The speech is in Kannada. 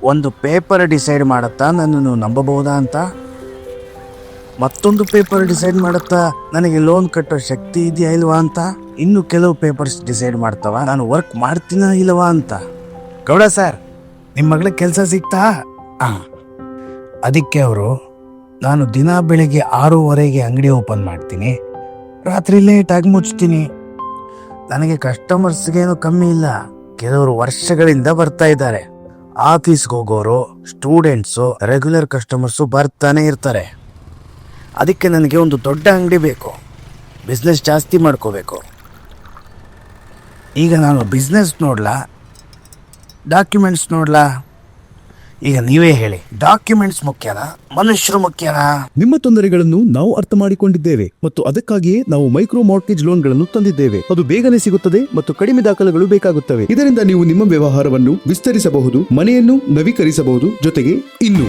ಒಂದು ಪೇಪರ್ ಡಿಸೈಡ್ ಮಾಡುತ್ತಾ ನನ್ನನ್ನು ನಂಬಬಹುದಾ ಅಂತ, ಮತ್ತೊಂದು ಪೇಪರ್ ಡಿಸೈಡ್ ಮಾಡುತ್ತಾ ನನಗೆ ಲೋನ್ ಕಟ್ಟೋ ಶಕ್ತಿ ಇದೆಯಾ ಇಲ್ವಾ ಅಂತ, ಇನ್ನು ಕೆಲವು ಪೇಪರ್ಸ್ ಡಿಸೈಡ್ ಮಾಡ್ತಾವ ನಾನು ವರ್ಕ್ ಮಾಡ್ತೀನ ಇಲ್ವಾ ಅಂತ. ಗೌಡ ಸರ್, ನಿಮ್ಮ ಮಗಳಿಗೆ ಕೆಲಸ ಸಿಗ್ತಾ? ಅದಕ್ಕೆ ಅವರು, ನಾನು ದಿನ ಬೆಳಿಗ್ಗೆ 6:30ಗೆ ಅಂಗಡಿ ಓಪನ್ ಮಾಡ್ತೀನಿ, ರಾತ್ರಿ ಲೇಟಾಗಿ ಮುಚ್ತೀನಿ. ನನಗೆ ಕಸ್ಟಮರ್ಸ್ಗೇನು ಕಮ್ಮಿ ಇಲ್ಲ. ಕೆಲವರು ವರ್ಷಗಳಿಂದ ಬರ್ತಾ ಇದ್ದಾರೆ. ಆಫೀಸ್ಗೆ ಹೋಗೋರು, ಸ್ಟೂಡೆಂಟ್ಸು, ರೆಗ್ಯುಲರ್ ಕಸ್ಟಮರ್ಸು ಬರ್ತಾನೆ ಇರ್ತಾರೆ. ಅದಕ್ಕೆ ನನಗೆ ಒಂದು ದೊಡ್ಡ ಅಂಗಡಿ ಬೇಕು, ಬಿಸ್ನೆಸ್ ಜಾಸ್ತಿ ಮಾಡ್ಕೋಬೇಕು. ಈಗ ನಾನು ಬಿಸ್ನೆಸ್ ನೋಡ್ಲಾ, ಡಾಕ್ಯುಮೆಂಟ್ಸ್ ನೋಡ್ಲಾ? ಈಗ ನೀವೇ ಹೇಳಿ, ಡಾಕ್ಯುಮೆಂಟ್ಸ್ ಮುಖ್ಯನಾ, ಮನುಷ್ಯರು ಮುಖ್ಯನಾ? ನಿಮ್ಮ ತೊಂದರೆಗಳನ್ನು ನಾವು ಅರ್ಥ ಮಾಡಿಕೊಂಡಿದ್ದೇವೆ ಮತ್ತು ಅದಕ್ಕಾಗಿಯೇ ನಾವು ಮೈಕ್ರೋ ಮಾರ್ಟ್ಗೇಜ್ ಲೋನ್ಗಳನ್ನು ತಂದಿದ್ದೇವೆ. ಅದು ಬೇಗನೆ ಸಿಗುತ್ತದೆ ಮತ್ತು ಕಡಿಮೆ ದಾಖಲೆಗಳು ಬೇಕಾಗುತ್ತವೆ. ಇದರಿಂದ ನೀವು ನಿಮ್ಮ ವ್ಯವಹಾರವನ್ನು ವಿಸ್ತರಿಸಬಹುದು, ಮನೆಯನ್ನು ನವೀಕರಿಸಬಹುದು, ಜೊತೆಗೆ ಇನ್ನು